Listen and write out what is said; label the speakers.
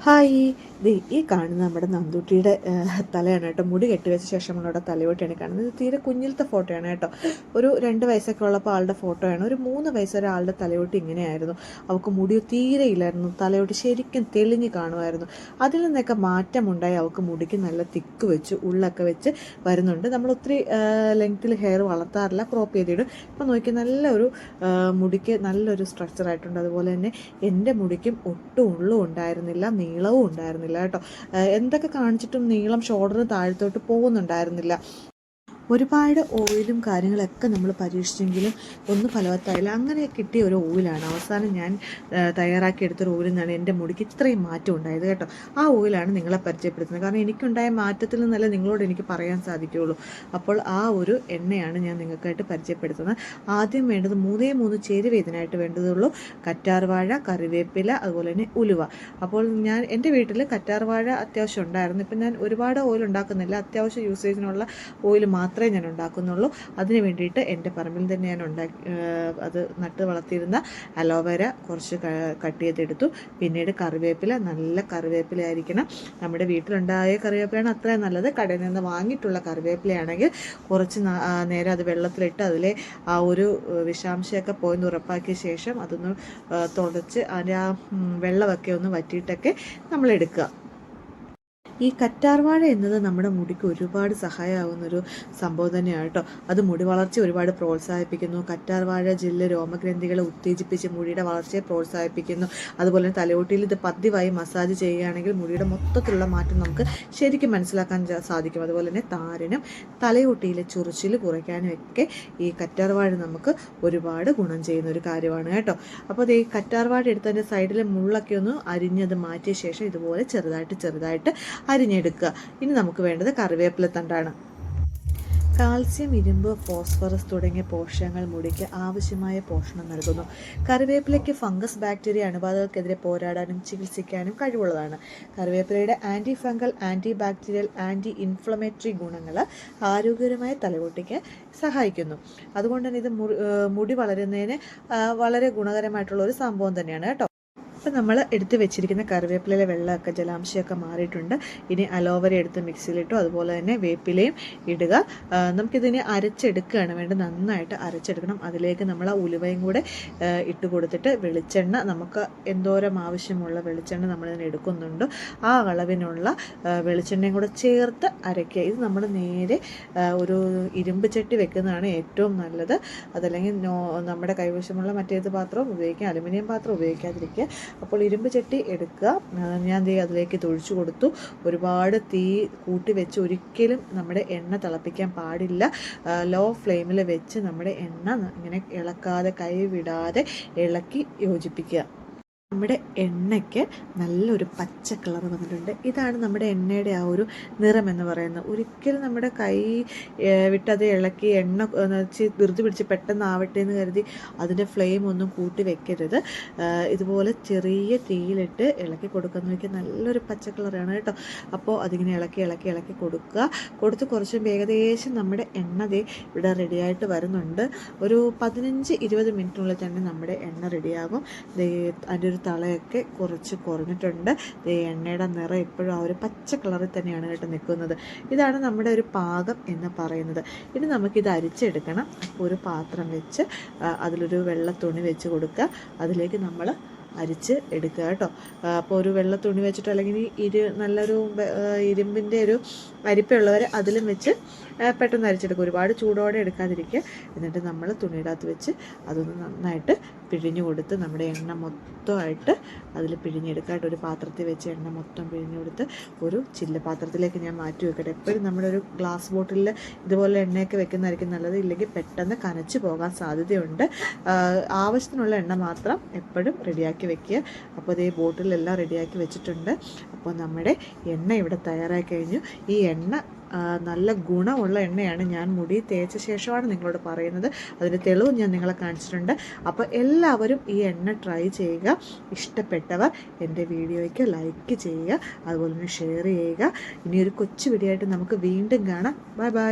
Speaker 1: Hi, ഈ കാണുന്ന നമ്മുടെ നന്ദുട്ടിയുടെ തലയാണ് കേട്ടോ. മുടി കെട്ടിവെച്ച ശേഷമുള്ള തലയോട്ടിയാണ് കാണുന്നത്. ഇത് തീരെ കുഞ്ഞിലത്തെ ഫോട്ടോയാണ് കേട്ടോ. ഒരു 2 വയസ്സൊക്കെ ഉള്ളപ്പോൾ ആളുടെ ഫോട്ടോയാണ്. ഒരു 3 വയസ്സ് വരെ ആളുടെ തലയോട്ടി ഇങ്ങനെയായിരുന്നു. അവൾക്ക് മുടി തീരെ ഇല്ലായിരുന്നു. തലയോട്ടി ശരിക്കും തെളിഞ്ഞ് കാണുമായിരുന്നു. അതിൽ നിന്നൊക്കെ മാറ്റമുണ്ടായി. അവൾക്ക് മുടിക്ക് നല്ല തിക്ക് വെച്ച് ഉള്ളൊക്കെ വെച്ച് വരുന്നുണ്ട്. നമ്മൾ ഒത്തിരി ലെങ്ത്തിൽ ഹെയർ വളർത്താറില്ല, ക്രോപ്പ് ചെയ്തിടും. ഇപ്പം നോക്കി നല്ലൊരു മുടിക്ക് നല്ലൊരു സ്ട്രക്ചറായിട്ടുണ്ട്. അതുപോലെ തന്നെ എൻ്റെ മുടിക്കും ഒട്ടും ഉള്ളും ഉണ്ടായിരുന്നില്ല, നീളവും ഉണ്ടായിരുന്നില്ല കേട്ടോ. എന്തൊക്കെ കാണിച്ചിട്ടും നീളം ഷോൾഡറിന് താഴത്തോട്ട് പോകുന്നുണ്ടായിരുന്നില്ല. ഒരുപാട് ഓയിലും കാര്യങ്ങളൊക്കെ നമ്മൾ പരീക്ഷിച്ചെങ്കിലും ഒന്നും ഫലവത്തായില്ല. അങ്ങനെ കിട്ടിയ ഒരു ഓയിലാണ് അവസാനം ഞാൻ തയ്യാറാക്കിയെടുത്തൊരു ഓയിൽ നിന്നാണ് എൻ്റെ മുടിക്ക് ഇത്രയും മാറ്റം ഉണ്ടായത് കേട്ടോ. ആ ഓയിലാണ് നിങ്ങളെ പരിചയപ്പെടുത്തുന്നത്. കാരണം എനിക്കുണ്ടായ മാറ്റത്തിൽ നിന്നല്ല നിങ്ങളോട് എനിക്ക് പറയാൻ സാധിക്കുകയുള്ളൂ. അപ്പോൾ ആ ഒരു എണ്ണയാണ് ഞാൻ നിങ്ങൾക്കായിട്ട് പരിചയപ്പെടുത്തുന്നത്. ആദ്യം വേണ്ടത് 3 ചേരുവ ഇതിനായിട്ട് വേണ്ടതുള്ളൂ. കറ്റാർവാഴ, കറിവേപ്പില, അതുപോലെ തന്നെ ഉലുവ. അപ്പോൾ ഞാൻ എൻ്റെ വീട്ടിൽ കറ്റാർവാഴ അത്യാവശ്യം ഉണ്ടായിരുന്നു. ഇപ്പം ഞാൻ ഒരുപാട് ഓയിൽ ഉണ്ടാക്കുന്നില്ല, അത്യാവശ്യം യൂസേജിനുള്ള ഓയിൽ മാത്രമേ ഞാൻ ഉണ്ടാക്കുന്നുള്ളൂ. അതിന് വേണ്ടിയിട്ട് എൻ്റെ പറമ്പിൽ തന്നെ ഞാൻ അത് നട്ട് വളർത്തിയിരുന്ന അലോവേര കുറച്ച് കട്ട് ചെയ്തെടുത്തു. പിന്നീട് കറിവേപ്പില, നല്ല കറിവേപ്പില ആയിരിക്കണം. നമ്മുടെ വീട്ടിലുണ്ടായ കറിവേപ്പിലയാണ് അത്രയും നല്ലത്. കടയിൽ നിന്ന് വാങ്ങിയിട്ടുള്ള കറിവേപ്പിലയാണെങ്കിൽ കുറച്ച് നേരം അത് വെള്ളത്തിലിട്ട് അതിലെ ആ ഒരു വിഷാംശമൊക്കെ പോയെന്ന് ഉറപ്പാക്കിയ ശേഷം അതൊന്ന് തുടച്ച് അതിൻ്റെ ആ വെള്ളമൊക്കെ ഒന്ന് വറ്റിയിട്ടൊക്കെ നമ്മൾ എടുക്കുക. ഈ കറ്റാർവാഴ എന്നത് നമ്മുടെ മുടിക്ക് ഒരുപാട് സഹായമാകുന്നൊരു സംഭവം തന്നെയാണ് കേട്ടോ. അത് മുടി വളർച്ച ഒരുപാട് പ്രോത്സാഹിപ്പിക്കുന്നു. കറ്റാർവാഴ ജെല്ല് രോമഗ്രന്ഥികളെ ഉത്തേജിപ്പിച്ച് മുടിയുടെ വളർച്ചയെ പ്രോത്സാഹിപ്പിക്കുന്നു. അതുപോലെ തന്നെ തലയോട്ടിയിൽ ഇത് പതിവായി മസാജ് ചെയ്യുകയാണെങ്കിൽ മുടിയുടെ മൊത്തത്തിലുള്ള മാറ്റം നമുക്ക് ശരിക്കും മനസ്സിലാക്കാൻ സാധിക്കും. അതുപോലെ തന്നെ താരനും തലയോട്ടിയിലെ ചൊറിച്ചിൽ കുറയ്ക്കാനും ഒക്കെ ഈ കറ്റാർവാഴ നമുക്ക് ഒരുപാട് ഗുണം ചെയ്യുന്ന ഒരു കാര്യമാണ് കേട്ടോ. അപ്പോൾ ഈ കറ്റാർവാഴ എടുത്തതിൻ്റെ സൈഡിലെ മുള്ളൊക്കെ ഒന്ന് അരിഞ്ഞത് മാറ്റിയ ശേഷം ഇതുപോലെ ചെറുതായിട്ട് അരിഞ്ഞെടുക്കുക. ഇനി നമുക്ക് വേണ്ടത് കറിവേപ്പില തണ്ടാണ്. കാൽസ്യം, ഇരുമ്പ്, ഫോസ്ഫറസ് തുടങ്ങിയ പോഷകങ്ങൾ മുടിക്ക് ആവശ്യമായ പോഷണം നൽകുന്നു. കറിവേപ്പിലയ്ക്ക് ഫംഗസ്, ബാക്ടീരിയ അണുബാധകൾക്കെതിരെ പോരാടാനും ചികിത്സിക്കാനും കഴിവുള്ളതാണ്. കറിവേപ്പിലയുടെ anti fungal, anti bacterial, anti inflammatory ഗുണങ്ങൾ ആരോഗ്യകരമായ തലയോട്ടിക്ക് സഹായിക്കുന്നു. അതുകൊണ്ട് തന്നെ ഇത് മുടി വളരുന്നതിന് വളരെ ഗുണകരമായിട്ടുള്ള ഒരു സംഭവം തന്നെയാണ് കേട്ടോ. അപ്പോൾ നമ്മൾ എടുത്ത് വെച്ചിരിക്കുന്ന കറിവേപ്പിലയിലെ വെള്ളമൊക്കെ ജലാംശമൊക്കെ മാറിയിട്ടുണ്ട്. ഇനി അലോവേര എടുത്ത് മിക്സിയിലിട്ടു. അതുപോലെ തന്നെ വേപ്പിലയും ഇടുക. നമുക്കിതിനെ അരച്ചെടുക്കുകയാണ് വേണ്ടത്. നന്നായിട്ട് അരച്ചെടുക്കണം. അതിലേക്ക് നമ്മൾ ആ ഉലുവയും കൂടെ ഇട്ട് കൊടുത്തിട്ട് വെളിച്ചെണ്ണ, നമുക്ക് എന്തോരം ആവശ്യമുള്ള വെളിച്ചെണ്ണ നമ്മളിതിന് എടുക്കുന്നുണ്ട് ആ അളവിനുള്ള വെളിച്ചെണ്ണയും കൂടെ ചേർത്ത് അരയ്ക്കുക. ഇത് നമ്മൾ നേരെ ഒരു ഇരുമ്പ് ചട്ടി വെക്കുന്നതാണ് ഏറ്റവും നല്ലത്. അതല്ലെങ്കിൽ നമ്മുടെ കൈവശമുള്ള മറ്റേത് പാത്രവും ഉപയോഗിക്കാം, അലുമിനിയം പാത്രം ഉപയോഗിക്കാതിരിക്കുക. അപ്പോൾ ഇരുമ്പ് ചട്ടി എടുക്കുക. ഞാൻ അതിലേക്ക് തൊഴിച്ചു കൊടുത്തു. ഒരുപാട് തീ കൂട്ടി വെച്ച് ഒരിക്കലും നമ്മുടെ എണ്ണ തിളപ്പിക്കാൻ പാടില്ല. ലോ ഫ്ലെയിമിൽ വെച്ച് നമ്മുടെ എണ്ണ ഇങ്ങനെ ഇളക്കാതെ, കൈ വിടാതെ ഇളക്കി യോജിപ്പിക്കുക. നമ്മുടെ എണ്ണയ്ക്ക് നല്ലൊരു പച്ച കളർ വന്നിട്ടുണ്ട്. ഇതാണ് നമ്മുടെ എണ്ണയുടെ ആ ഒരു നിറം എന്ന് പറയുന്നത്. ഒരിക്കലും നമ്മുടെ കൈ വിട്ടത് ഇളക്കി എണ്ണ ധൃതി പിടിച്ച് പെട്ടെന്ന് ആവട്ടെ എന്ന് കരുതി അതിൻ്റെ ഫ്ലെയിം ഒന്നും കൂട്ടി വെക്കരുത്. ഇതുപോലെ ചെറിയ തീയിലിട്ട് ഇളക്കി കൊടുക്കുന്ന നോക്കി നല്ലൊരു പച്ച കളറാണ് കേട്ടോ. അപ്പോൾ അതിങ്ങനെ ഇളക്കി കൊടുക്കുക. കൊടുത്ത് കുറച്ചും ഏകദേശം നമ്മുടെ എണ്ണ ഇവിടെ റെഡിയായിട്ട് വരുന്നുണ്ട്. ഒരു 15-20 മിനിറ്റിനുള്ളിൽ തന്നെ നമ്മുടെ എണ്ണ റെഡിയാകും. അതിൻ്റെ ഒരു തളയൊക്കെ കുറച്ച് കുറഞ്ഞിട്ടുണ്ട്. എണ്ണയുടെ നിറം ഇപ്പോഴും ആ ഒരു പച്ച കളറിൽ തന്നെയാണ് കേട്ടോ നിൽക്കുന്നത്. ഇതാണ് നമ്മുടെ ഒരു പാകം എന്ന് പറയുന്നത്. ഇനി നമുക്കിത് അരിച്ചെടുക്കണം. അപ്പോൾ ഒരു പാത്രം വെച്ച് അതിലൊരു വെള്ള തുണി വെച്ച് കൊടുക്കുക. അതിലേക്ക് നമ്മൾ അരിച്ച് എടുക്കുക കേട്ടോ. അപ്പോൾ ഒരു വെള്ള തുണി വെച്ചിട്ടോ അല്ലെങ്കിൽ നല്ലൊരു ഇരുമ്പിൻ്റെ ഒരു അരിപ്പുള്ളവർ അതിലും വെച്ച് പെട്ടെന്ന് അരിച്ചെടുക്കുക. ഒരുപാട് ചൂടോടെ എടുക്കാതിരിക്കുക. എന്നിട്ട് നമ്മൾ തുണിയുടെ അകത്ത് വെച്ച് അതൊന്ന് നന്നായിട്ട് പിഴിഞ്ഞു കൊടുത്ത് നമ്മുടെ എണ്ണ മൊത്തമായിട്ട് അതിൽ പിഴിഞ്ഞെടുക്കാട്ട് ഒരു പാത്രത്തിൽ വെച്ച് എണ്ണ മൊത്തം പിഴിഞ്ഞു കൊടുത്ത് ഒരു ചില്ല പാത്രത്തിലേക്ക് ഞാൻ മാറ്റി വെക്കട്ടെ. എപ്പോഴും നമ്മുടെ ഒരു ഗ്ലാസ് ബോട്ടിലിൽ ഇതുപോലെ എണ്ണയൊക്കെ വെക്കുന്നതായിരിക്കും നല്ലത്. ഇല്ലെങ്കിൽ പെട്ടെന്ന് കനച്ച് പോകാൻ സാധ്യതയുണ്ട്. ആവശ്യത്തിനുള്ള എണ്ണ മാത്രം എപ്പോഴും റെഡിയാക്കി വെക്കുക. അപ്പോൾ അതേ ബോട്ടിലെല്ലാം റെഡിയാക്കി വെച്ചിട്ടുണ്ട്. അപ്പോൾ നമ്മുടെ എണ്ണ ഇവിടെ തയ്യാറായി കഴിഞ്ഞു. ഈ എണ്ണ നല്ല ഗുണമുള്ള എണ്ണയാണ്. ഞാൻ മുടി തേച്ച ശേഷമാണ് നിങ്ങളോട് പറയുന്നത്. അതിൻ്റെ തെളിവ് ഞാൻ നിങ്ങളെ കാണിച്ചിട്ടുണ്ട്. അപ്പോൾ എല്ലാവരും ഈ എണ്ണ ട്രൈ ചെയ്യുക. ഇഷ്ടപ്പെട്ടവർ എൻ്റെ വീഡിയോയ്ക്ക് ലൈക്ക് ചെയ്യുക, അതുപോലെ തന്നെ ഷെയർ ചെയ്യുക. ഇനിയൊരു കൊച്ചു വീഡിയോ ആയിട്ട് നമുക്ക് വീണ്ടും കാണാം. Bye bye.